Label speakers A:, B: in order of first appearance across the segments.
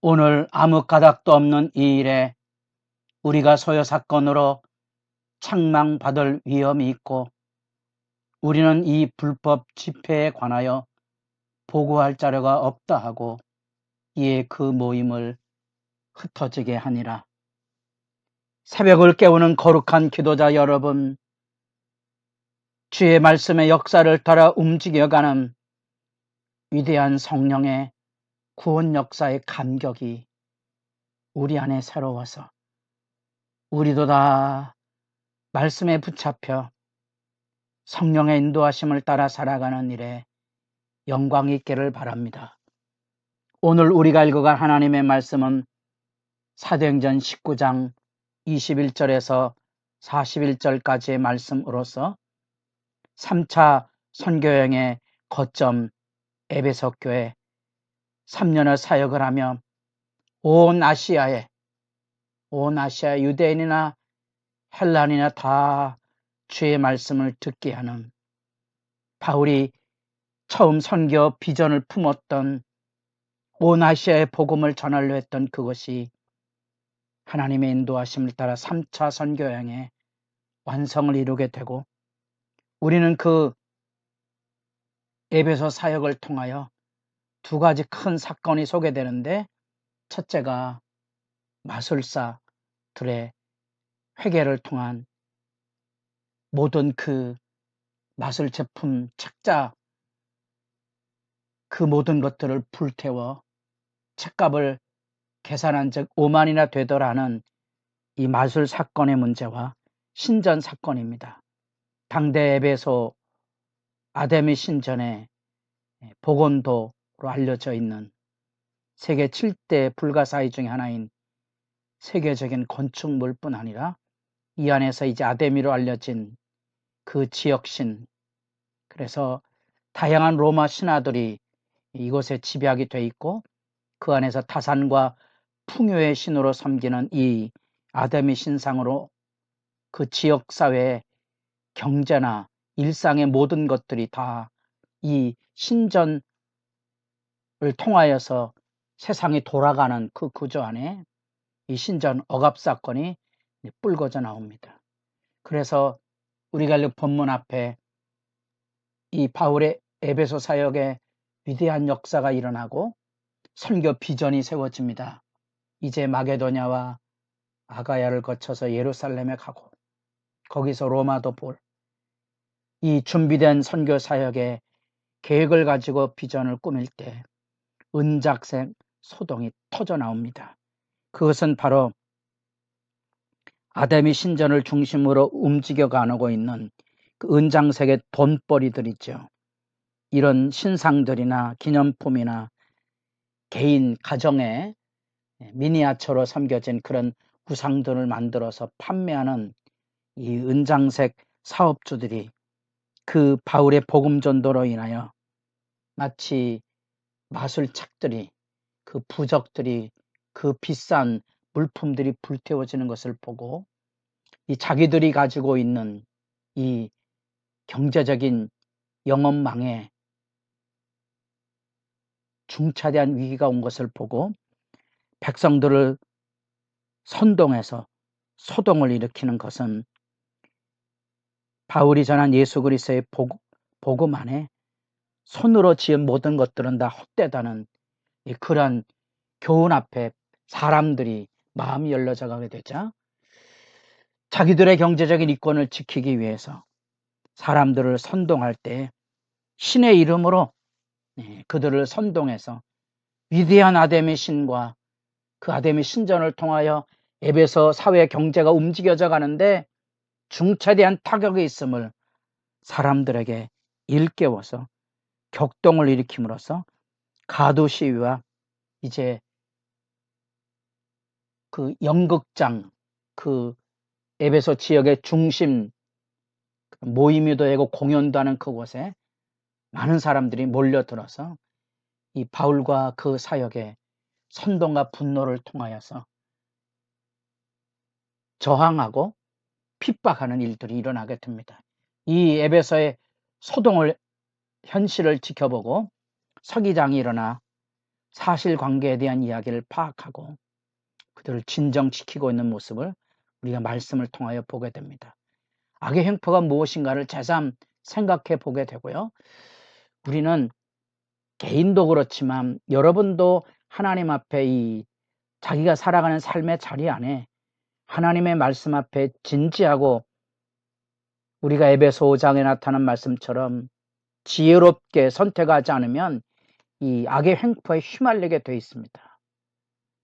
A: 오늘 아무 까닭도 없는 이 일에 우리가 소요 사건으로 책망받을 위험이 있고 우리는 이 불법 집회에 관하여 보고할 자료가 없다 하고 이에 그 모임을 흩어지게 하니라. 새벽을 깨우는 거룩한 기도자 여러분, 주의 말씀의 역사를 따라 움직여가는 위대한 성령의 구원 역사의 감격이 우리 안에 새로워서 우리도 다 말씀에 붙잡혀 성령의 인도하심을 따라 살아가는 일에 영광이 있기를 바랍니다. 오늘 우리가 읽어갈 하나님의 말씀은 사도행전 19장 21절에서 41절까지의 말씀으로서 3차 선교여행의 거점 에베소 교회 3년의 사역을 하며 온 아시아 유대인이나 헬란이나 다 주의 말씀을 듣게 하는 바울이 처음 선교 비전을 품었던 온 아시아의 복음을 전하려 했던 그것이 하나님의 인도하심을 따라 3차 선교여행의 완성을 이루게 되고 우리는 그 에베소 사역을 통하여 두 가지 큰 사건이 소개되는데 첫째가 마술사들의 회개를 통한 모든 그 마술 제품 책자 그 모든 것들을 불태워 책값을 계산한 즉 5만이나 되더라는 이 마술 사건의 문제와 신전 사건입니다. 당대 에베소 아데미 신전의 복원도로 알려져 있는 세계 7대 불가사의 중에 하나인 세계적인 건축물뿐 아니라 이 안에서 이제 아데미로 알려진 그 지역신, 그래서 다양한 로마 신화들이 이곳에 집약이 돼 있고 그 안에서 타산과 풍요의 신으로 섬기는 이 아데미 신상으로 그 지역 사회의 경제나 일상의 모든 것들이 다 이 신전을 통하여서 세상이 돌아가는 그 구조 안에 이 신전 억압 사건이 불거져 나옵니다. 그래서 우리가 읽은 본문 앞에 이 바울의 에베소 사역의 위대한 역사가 일어나고 선교 비전이 세워집니다. 이제 마게도냐와 아가야를 거쳐서 예루살렘에 가고 거기서 로마도 볼 이 준비된 선교 사역의 계획을 가지고 비전을 꾸밀 때 은작색 소동이 터져 나옵니다. 그것은 바로 아데미 신전을 중심으로 움직여가고 있는 그 은장색의 돈벌이들 있죠. 이런 신상들이나 기념품이나 개인 가정에 미니어처로 섬겨진 그런 우상들을 만들어서 판매하는 이 은장색 사업주들이 그 바울의 복음 전도로 인하여 마치 마술책들이 그 부적들이 그 비싼 물품들이 불태워지는 것을 보고 이 자기들이 가지고 있는 이 경제적인 영업망에 중차대한 위기가 온 것을 보고 백성들을 선동해서 소동을 일으키는 것은 바울이 전한 예수 그리스도의 복음 안에 손으로 지은 모든 것들은 다 헛되다는 그런 교훈 앞에 사람들이 마음이 열려져 가게 되자 자기들의 경제적인 이권을 지키기 위해서 사람들을 선동할 때 신의 이름으로 그들을 선동해서 위대한 아데미 신과 그 아데미 신전을 통하여 에베소 사회 경제가 움직여져 가는데 중차대한 타격이 있음을 사람들에게 일깨워서 격동을 일으킴으로써 가두 시위와 이제 그 연극장 그 에베소 지역의 중심 모임이도 되고 공연도 하는 그곳에 많은 사람들이 몰려들어서 이 바울과 그 사역에 선동과 분노를 통하여서 저항하고 핍박하는 일들이 일어나게 됩니다. 이 에베소의 소동을 현실을 지켜보고 서기장이 일어나 사실관계에 대한 이야기를 파악하고 그들을 진정시키고 있는 모습을 우리가 말씀을 통하여 보게 됩니다. 악의 횡포가 무엇인가를 새삼 생각해 보게 되고요. 우리는 개인도 그렇지만 여러분도 하나님 앞에 이 자기가 살아가는 삶의 자리 안에 하나님의 말씀 앞에 진지하고 우리가 에베소 5장에 나타난 말씀처럼 지혜롭게 선택하지 않으면 이 악의 횡포에 휘말리게 되어 있습니다.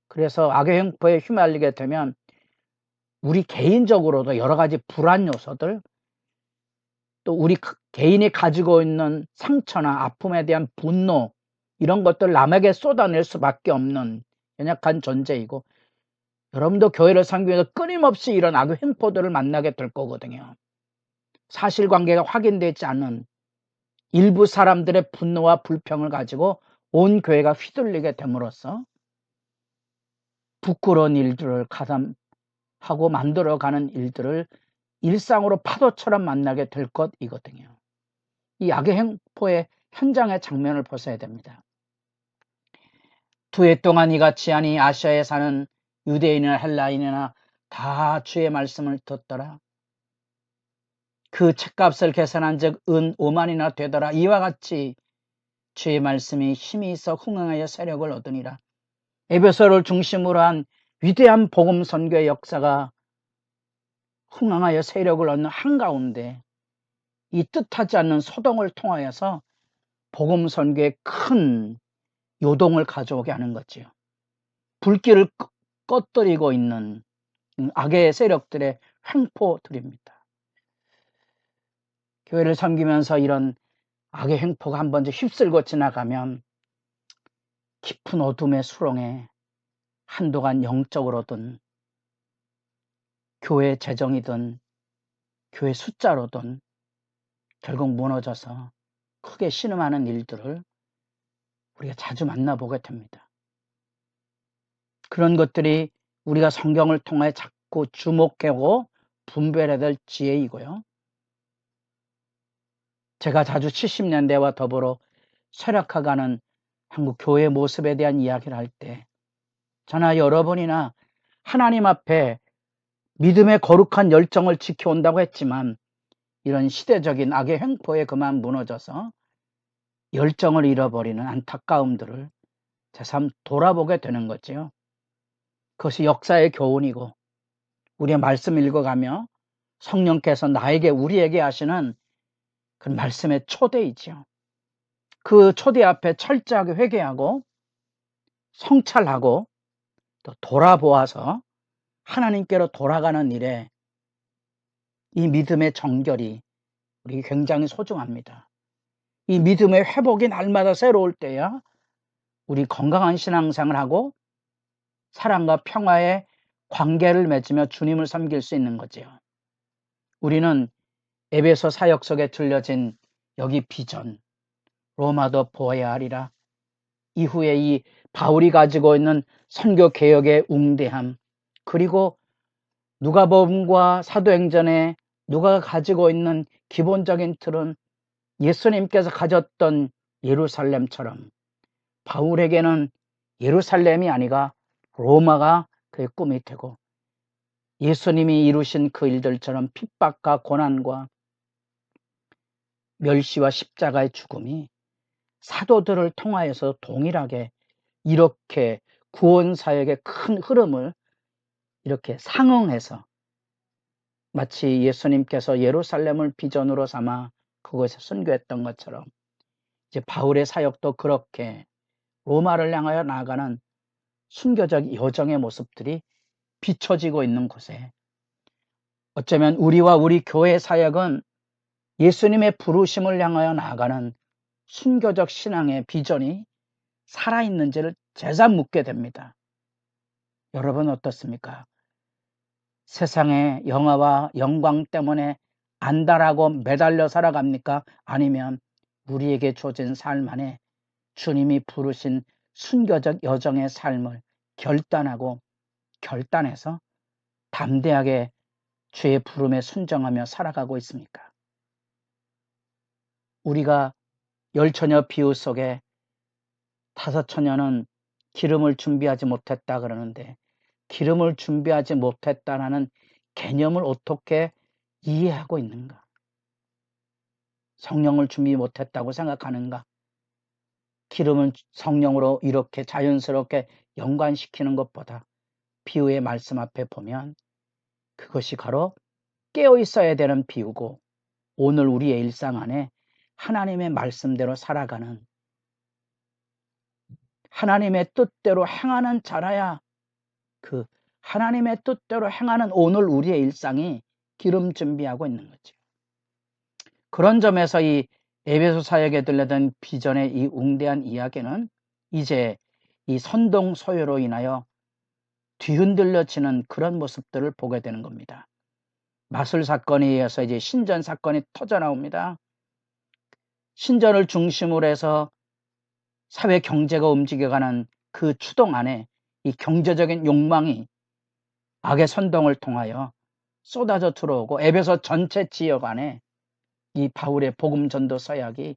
A: 그래서 악의 횡포에 휘말리게 되면 우리 개인적으로도 여러 가지 불안 요소들, 또 우리 개인이 가지고 있는 상처나 아픔에 대한 분노, 이런 것들 남에게 쏟아낼 수밖에 없는 연약한 존재이고, 여러분도 교회를 섬기기 위해서 끊임없이 이런 악의 횡포들을 만나게 될 거거든요. 사실관계가 확인되지 않은 일부 사람들의 분노와 불평을 가지고 온 교회가 휘둘리게 됨으로써 부끄러운 일들을 가담하고 만들어가는 일들을 일상으로 파도처럼 만나게 될 것이거든요. 이 악의 횡포의 현장의 장면을 보셔야 됩니다. 2해 동안 이같이 하니 아시아에 사는 유대인이나 헬라인이나 다 주의 말씀을 듣더라. 그 책값을 계산한 즉 은 5만이나 되더라. 이와 같이 주의 말씀이 힘이 있어 흥행하여 세력을 얻으니라. 에베소를 중심으로 한 위대한 복음 선교의 역사가 흥행하여 세력을 얻는 한가운데 이 뜻하지 않는 소동을 통하여서 복음 선교에 큰 요동을 가져오게 하는 거지요. 불길을 꺼뜨리고 있는 악의 세력들의 횡포들입니다. 교회를 섬기면서 이런 악의 횡포가 한 번 휩쓸고 지나가면 깊은 어둠의 수렁에 한동안 영적으로든 교회 재정이든 교회 숫자로든 결국 무너져서 크게 신음하는 일들을 우리가 자주 만나보게 됩니다. 그런 것들이 우리가 성경을 통해 자꾸 주목하고 분별해야 될 지혜이고요. 제가 자주 70년대와 더불어 쇠락해가는 한국 교회 모습에 대한 이야기를 할 때 저나 여러분이나 하나님 앞에 믿음의 거룩한 열정을 지켜온다고 했지만 이런 시대적인 악의 횡포에 그만 무너져서 열정을 잃어버리는 안타까움들을 새삼 돌아보게 되는 거죠. 그것이 역사의 교훈이고 우리의 말씀 읽어가며 성령께서 나에게 우리에게 하시는 그 말씀의 초대이죠. 그 초대 앞에 철저하게 회개하고 성찰하고 또 돌아보아서 하나님께로 돌아가는 일에 이 믿음의 정결이 우리 굉장히 소중합니다. 이 믿음의 회복이 날마다 새로울 때야 우리 건강한 신앙생활을 하고 사랑과 평화의 관계를 맺으며 주님을 섬길 수 있는 거지요. 우리는 에베소 사역 속에 들려진 여기 비전, 로마도 보아야 하리라. 이후에 이 바울이 가지고 있는 선교 개혁의 웅대함, 그리고 누가복음과 사도행전에 누가가 가지고 있는 기본적인 틀은 예수님께서 가졌던 예루살렘처럼 바울에게는 예루살렘이 아니라 로마가 그의 꿈이 되고 예수님이 이루신 그 일들처럼 핍박과 고난과 멸시와 십자가의 죽음이 사도들을 통하여서 동일하게 이렇게 구원사역의 큰 흐름을 이렇게 상응해서 마치 예수님께서 예루살렘을 비전으로 삼아 그곳에 선교했던 것처럼 이제 바울의 사역도 그렇게 로마를 향하여 나아가는 순교적 여정의 모습들이 비춰지고 있는 곳에 어쩌면 우리와 우리 교회 사역은 예수님의 부르심을 향하여 나아가는 순교적 신앙의 비전이 살아있는지를 제삼 묻게 됩니다. 여러분 어떻습니까? 세상의 영화와 영광 때문에 안달하고 매달려 살아갑니까? 아니면 우리에게 주어진 삶 안에 주님이 부르신 순교적 여정의 삶을 결단하고 결단해서 담대하게 주의 부름에 순종하며 살아가고 있습니까? 우리가 열 처녀 비유 속에 5 처녀는 기름을 준비하지 못했다 그러는데 기름을 준비하지 못했다라는 개념을 어떻게 이해하고 있는가? 성령을 준비 못했다고 생각하는가? 기름은 성령으로 이렇게 자연스럽게 연관시키는 것보다 비유의 말씀 앞에 보면 그것이 바로 깨어 있어야 되는 비유고 오늘 우리의 일상 안에 하나님의 말씀대로 살아가는 하나님의 뜻대로 행하는 자라야 그 하나님의 뜻대로 행하는 오늘 우리의 일상이 기름 준비하고 있는 거죠. 그런 점에서 이 에베소 사역에 들려던 비전의 이 웅대한 이야기는 이제 이 선동서열로 인하여 뒤흔들려지는 그런 모습들을 보게 되는 겁니다. 마술 사건에 의해서 이제 신전 사건이 터져 나옵니다. 신전을 중심으로 해서 사회 경제가 움직여가는 그 추동 안에 이 경제적인 욕망이 악의 선동을 통하여 쏟아져 들어오고 에베소 전체 지역 안에 이 바울의 복음 전도 사역이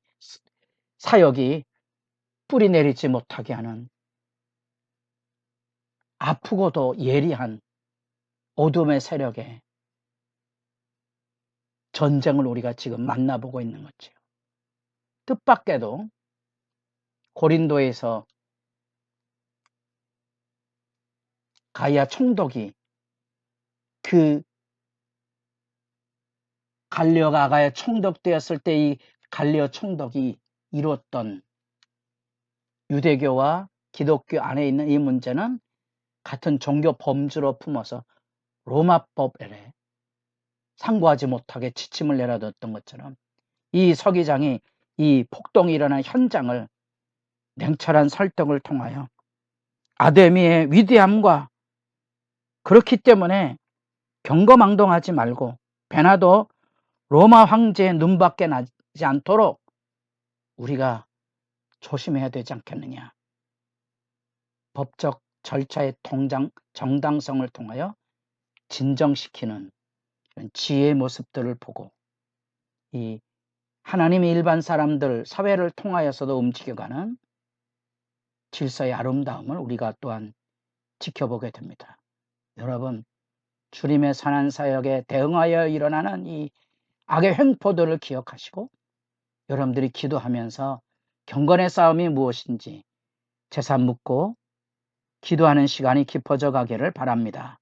A: 뿌리 내리지 못하게 하는 아프고도 예리한 어둠의 세력의 전쟁을 우리가 지금 만나보고 있는 거죠. 뜻밖에도 고린도에서 가이아 총독이 그 갈리오가 아가야 총독되었을 때 이 갈리오 총독이 이뤘던 유대교와 기독교 안에 있는 이 문제는 같은 종교 범주로 품어서 로마법에 상고하지 못하게 지침을 내려뒀던 것처럼 이 서기장이 이 폭동이 일어난 현장을 냉철한 설득을 통하여 아데미의 위대함과 그렇기 때문에 경거망동하지 말고 베나도 로마 황제의 눈밖에 나지 않도록 우리가 조심해야 되지 않겠느냐. 법적 절차의 정당성을 통하여 진정시키는 이런 지혜의 모습들을 보고 이 하나님의 일반 사람들 사회를 통하여서도 움직여가는 질서의 아름다움을 우리가 또한 지켜보게 됩니다. 여러분, 주님의 선한 사역에 대응하여 일어나는 이 악의 횡포들을 기억하시고 여러분들이 기도하면서 경건의 싸움이 무엇인지 제사 묻고 기도하는 시간이 깊어져 가기를 바랍니다.